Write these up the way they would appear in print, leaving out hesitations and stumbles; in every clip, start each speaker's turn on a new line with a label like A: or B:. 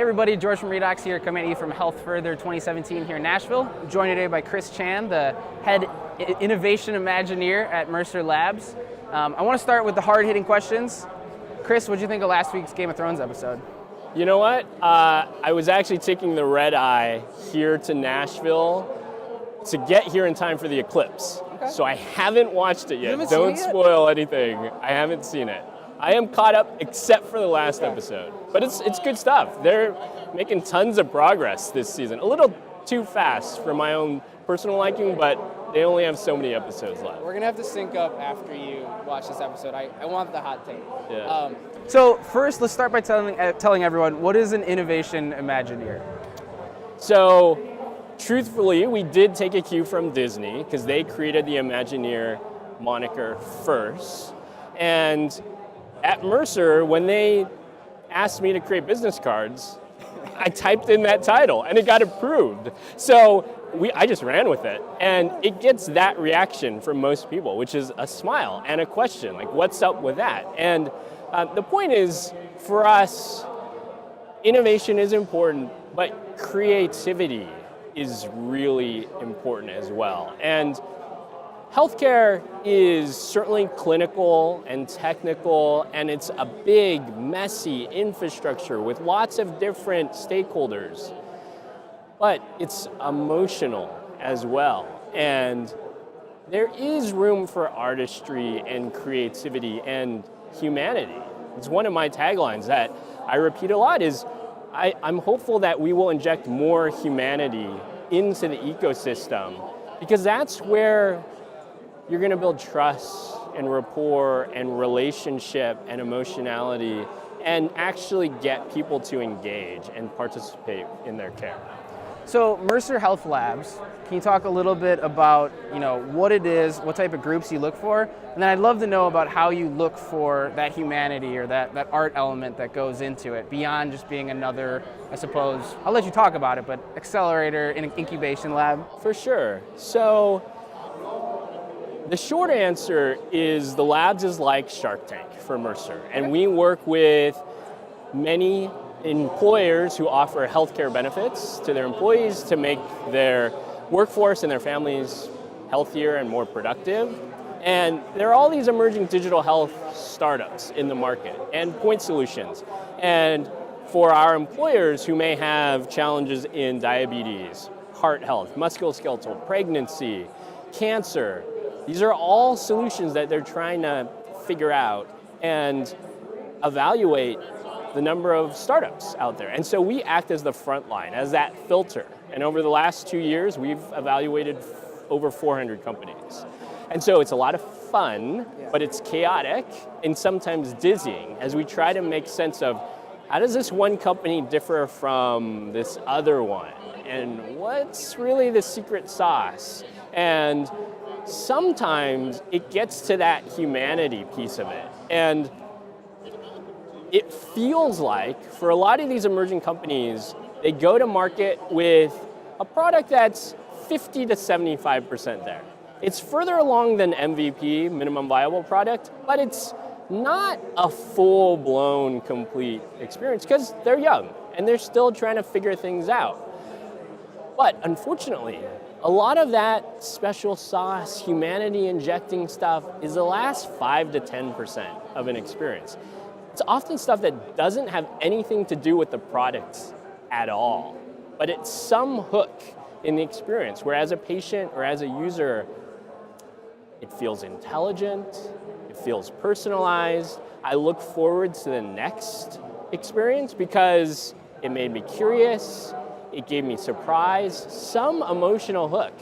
A: everybody, George from Redox here, coming at you from Health Further 2017 here in Nashville. I'm joined today by Chris Chan, the head innovation Imagineer at Mercer LABS. I want to start with the hard-hitting questions. Chris, what did you think of last week's Game of Thrones episode?
B: You know what? I was actually taking the red eye here to Nashville to get here in time for the eclipse. Okay. So I haven't watched it yet. Don't spoil anything. I haven't seen it. I am caught up except for the last episode. But it's good stuff. They're making tons of progress this season. A little too fast for my own personal liking, but they only have so many episodes left.
C: We're gonna have to sync up after you watch this episode. I want the hot take.
B: Yeah.
A: So first, let's start by telling everyone, what is an innovation Imagineer?
B: So, truthfully, we did take a cue from Disney because they created the Imagineer moniker first. And at Mercer, when they asked me to create business cards, I typed in that title and it got approved. So I just ran with it, and it gets that reaction from most people, which is a smile and a question, like, what's up with that? And the point is, for us, innovation is important, but creativity is really important as well. And healthcare is certainly clinical and technical, and it's a big, messy infrastructure with lots of different stakeholders. But it's emotional as well. And there is room for artistry and creativity and humanity. It's one of my taglines that I repeat a lot is, I'm hopeful that we will inject more humanity into the ecosystem, because that's where you're going to build trust and rapport and relationship and emotionality and actually get people to engage and participate in their care.
A: So Mercer Health Labs, can you talk a little bit about what it is, what type of groups you look for? And then I'd love to know about how you look for that humanity or that art element that goes into it, beyond just being another, I suppose, I'll let you talk about it, but accelerator in an incubation lab.
B: For sure. So the short answer is the labs is like Shark Tank for Mercer. And we work with many employers who offer healthcare benefits to their employees to make their workforce and their families healthier and more productive. And there are all these emerging digital health startups in the market and point solutions. And for our employers who may have challenges in diabetes, heart health, musculoskeletal, pregnancy, cancer, these are all solutions that they're trying to figure out and evaluate the number of startups out there. And so we act as the front line, as that filter. And over the last 2 years, we've evaluated over 400 companies. And so it's a lot of fun, but it's chaotic and sometimes dizzying as we try to make sense of, how does this one company differ from this other one? And what's really the secret sauce? And sometimes it gets to that humanity piece of it. And it feels like, for a lot of these emerging companies, they go to market with a product that's 50 to 75% there. It's further along than MVP, minimum viable product, but it's not a full-blown, complete experience because they're young and they're still trying to figure things out. But unfortunately, a lot of that special sauce, humanity injecting stuff is the last 5 to 10% of an experience. It's often stuff that doesn't have anything to do with the products at all, but it's some hook in the experience where as a patient or as a user, it feels intelligent, it feels personalized. I look forward to the next experience because it made me curious, it gave me surprise, some emotional hook,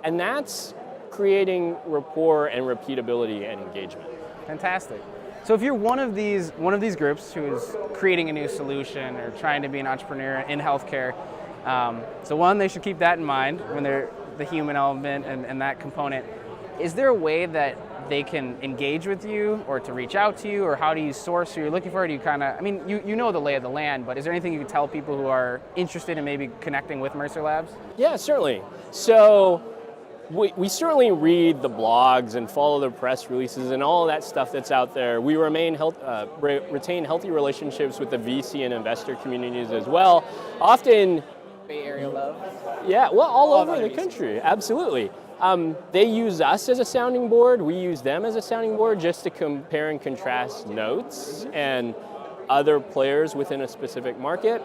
B: and that's creating rapport and repeatability and engagement.
A: Fantastic. So if you're one of these groups who is creating a new solution or trying to be an entrepreneur in healthcare, so one, they should keep that in mind when they're the human element and that component. Is there a way that they can engage with you or to reach out to you, or how do you source who you're looking for? Do you kind of, I mean, you know the lay of the land, but is there anything you can tell people who are interested in maybe connecting with Mercer Labs?
B: Yeah, certainly. So We certainly read the blogs and follow the press releases and all of that stuff that's out there. We retain healthy relationships with the VC and investor communities as well. Often,
C: Bay Area love.
B: yeah, well, all over
C: other
B: the
C: VCs.
B: country, absolutely. They use us as a sounding board. We use them as a sounding board just to compare and contrast notes and other players within a specific market.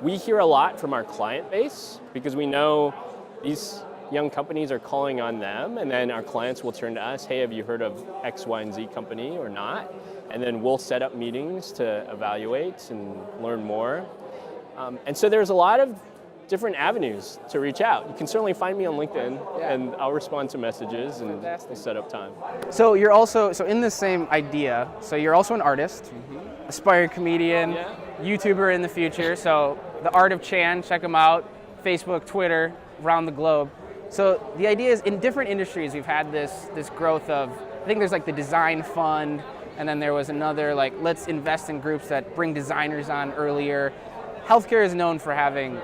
B: We hear a lot from our client base because we know these young companies are calling on them, and then our clients will turn to us, hey, have you heard of X, Y, and Z company or not? And then we'll set up meetings to evaluate and learn more. And so there's a lot of different avenues to reach out. You can certainly find me on LinkedIn, and I'll respond to messages and we'll set up time.
A: So you're also, so in this same idea, so you're also an artist, aspiring comedian, YouTuber in the future. So theArtofChan, check them out, Facebook, Twitter, around the globe. So the idea is in different industries, we've had this growth of, I think there's like the design fund, and then there was another like, let's invest in groups that bring designers on earlier. Healthcare is known for having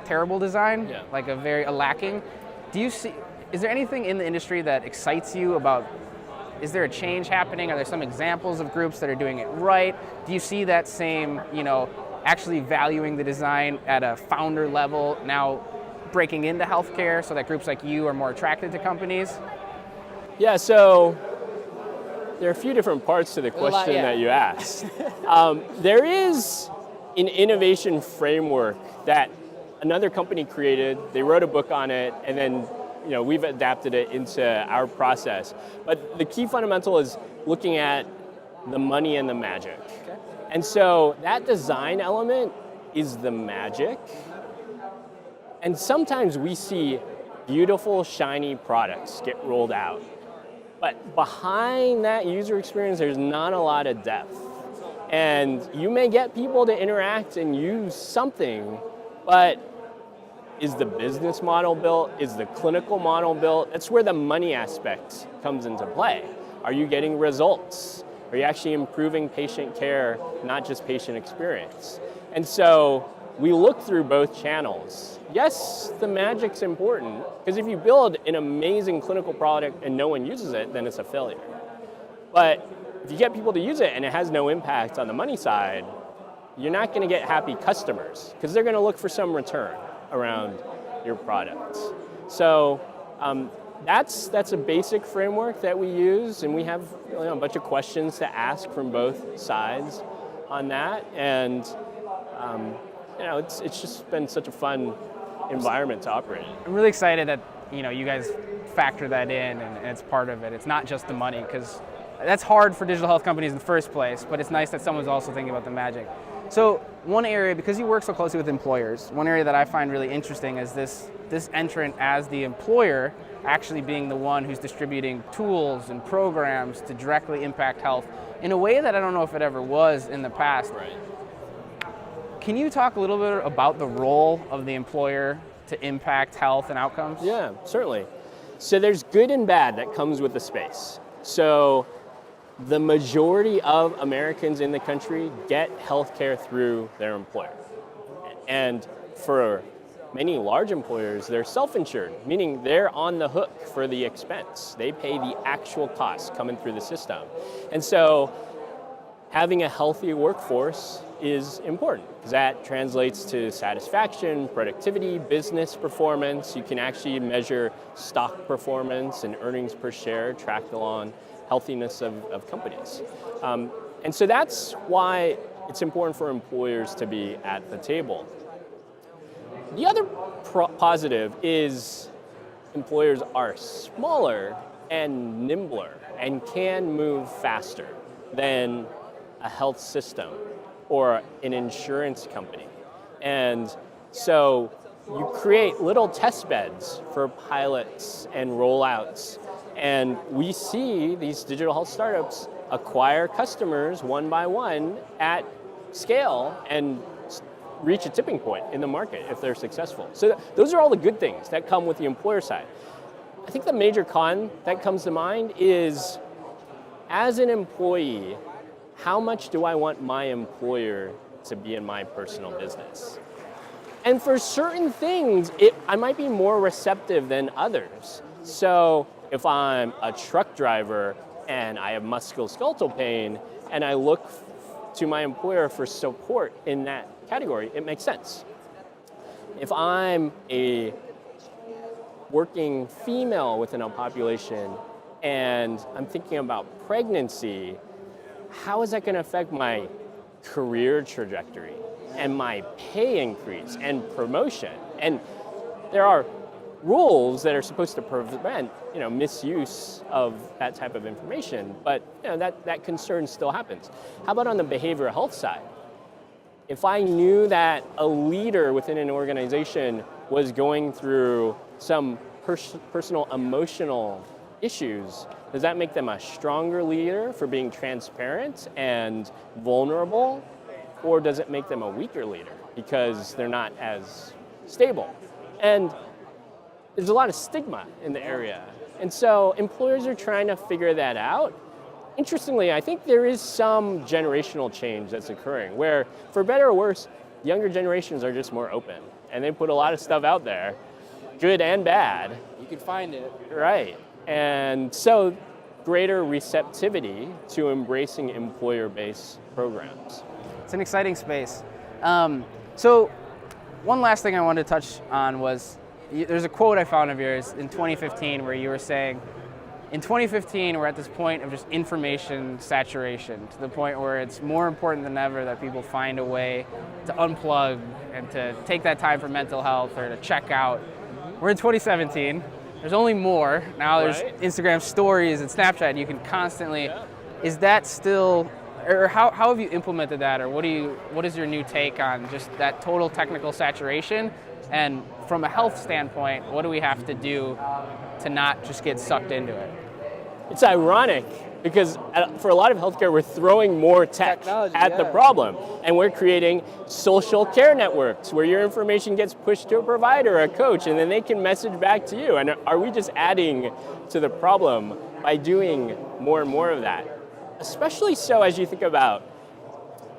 A: terrible design, like a lacking. Do you see, is there anything in the industry that excites you about, is there a change happening? Are there some examples of groups that are doing it right? Do you see that same, actually valuing the design at a founder level now breaking into healthcare so that groups like you are more attracted to companies?
B: Yeah, so there are a few different parts to the question that you asked. There is an innovation framework that another company created. They wrote a book on it, and then we've adapted it into our process. But the key fundamental is looking at the money and the magic. Okay. And so that design element is the magic. And sometimes we see beautiful, shiny products get rolled out. But behind that user experience, there's not a lot of depth. And you may get people to interact and use something, but is the business model built? Is the clinical model built? That's where the money aspect comes into play. Are you getting results? Are you actually improving patient care, not just patient experience? And so we look through both channels. Yes, the magic's important, because if you build an amazing clinical product and no one uses it, then it's a failure. But if you get people to use it and it has no impact on the money side, you're not going to get happy customers, because they're going to look for some return around your product. So that's a basic framework that we use, and we have a bunch of questions to ask from both sides on that. And it's just been such a fun environment to operate in.
A: I'm really excited that you guys factor that in and it's part of it. It's not just the money, because that's hard for digital health companies in the first place, but it's nice that someone's also thinking about the magic. So one area, because you work so closely with employers, one area that I find really interesting is this entrant as the employer actually being the one who's distributing tools and programs to directly impact health in a way that I don't know if it ever was in the past.
B: Right.
A: Can you talk a little bit about the role of the employer to impact health and outcomes?
B: Yeah, certainly. So there's good and bad that comes with the space. So the majority of Americans in the country get healthcare through their employer. And for many large employers, they're self-insured, meaning they're on the hook for the expense. They pay the actual costs coming through the system. And so having a healthy workforce is important, because that translates to satisfaction, productivity, business performance. You can actually measure stock performance and earnings per share, track along healthiness of companies. And so that's why it's important for employers to be at the table. The other positive is employers are smaller and nimbler and can move faster than a health system or an insurance company. And so you create little test beds for pilots and rollouts. And we see these digital health startups acquire customers one by one at scale and reach a tipping point in the market if they're successful. So those are all the good things that come with the employer side. I think the major con that comes to mind is, as an employee, how much do I want my employer to be in my personal business? And for certain things, I might be more receptive than others. So if I'm a truck driver and I have musculoskeletal pain and I look to my employer for support in that category, it makes sense. If I'm a working female within a population and I'm thinking about pregnancy, how is that going to affect my career trajectory and my pay increase and promotion? And there are rules that are supposed to prevent, misuse of that type of information, but that concern still happens. How about on the behavioral health side? If I knew that a leader within an organization was going through some personal emotional issues, does that make them a stronger leader for being transparent and vulnerable? Or does it make them a weaker leader because they're not as stable? And there's a lot of stigma in the area. And so employers are trying to figure that out. Interestingly, I think there is some generational change that's occurring where, for better or worse, younger generations are just more open and they put a lot of stuff out there, good and bad.
C: You can find it.
B: Right. And so greater receptivity to embracing employer-based programs.
A: It's an exciting space. So one last thing I wanted to touch on was, there's a quote I found of yours in 2015 where you were saying, in 2015, we're at this point of just information saturation, to the point where it's more important than ever that people find a way to unplug and to take that time for mental health or to check out. We're in 2017. There's only more. Now there's Instagram stories and Snapchat, and you can constantly, is that still, or how have you implemented that, or what is your new take on just that total technical saturation? And from a health standpoint, what do we have to do to not just get sucked into it?
B: It's ironic because for a lot of healthcare, we're throwing more technology at the problem. And we're creating social care networks where your information gets pushed to a provider, a coach, and then they can message back to you. And are we just adding to the problem by doing more and more of that? Especially so as you think about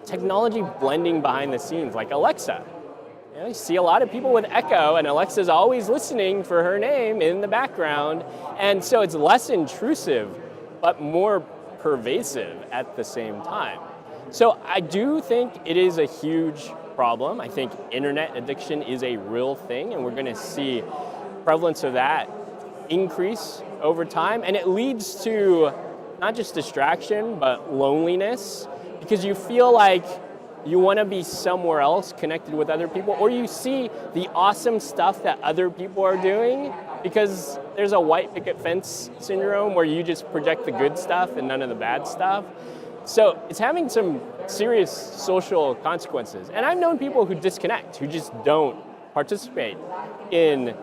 B: technology blending behind the scenes, like Alexa. You see a lot of people with Echo, and Alexa's always listening for her name in the background, and so it's less intrusive, but more pervasive at the same time. So I do think it is a huge problem. I think internet addiction is a real thing, and we're going to see prevalence of that increase over time, and it leads to not just distraction, but loneliness, because you feel like you want to be somewhere else connected with other people, or you see the awesome stuff that other people are doing, because there's a white picket fence syndrome where you just project the good stuff and none of the bad stuff. So it's having some serious social consequences. And I've known people who disconnect, who just don't participate in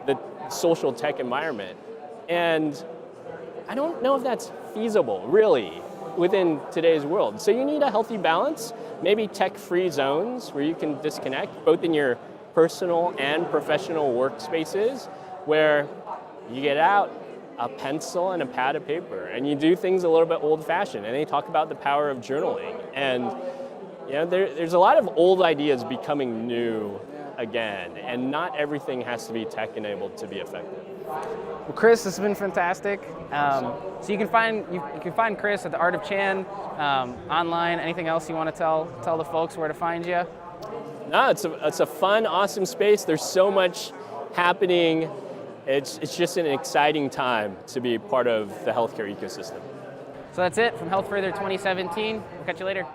B: the social tech environment. And I don't know if that's feasible, really, within today's world. So you need a healthy balance, maybe tech-free zones where you can disconnect, both in your personal and professional workspaces, where you get out a pencil and a pad of paper and you do things a little bit old-fashioned, and they talk about the power of journaling. And there's a lot of old ideas becoming new again, and not everything has to be tech-enabled to be effective.
A: Well, Chris, this has been fantastic. So you can find Chris at theArtofChan online. Anything else you want to tell the folks where to find you?
B: No, it's a fun, awesome space. There's so much happening. It's just an exciting time to be part of the healthcare ecosystem.
A: So that's it from Health Further 2017. We'll catch you later.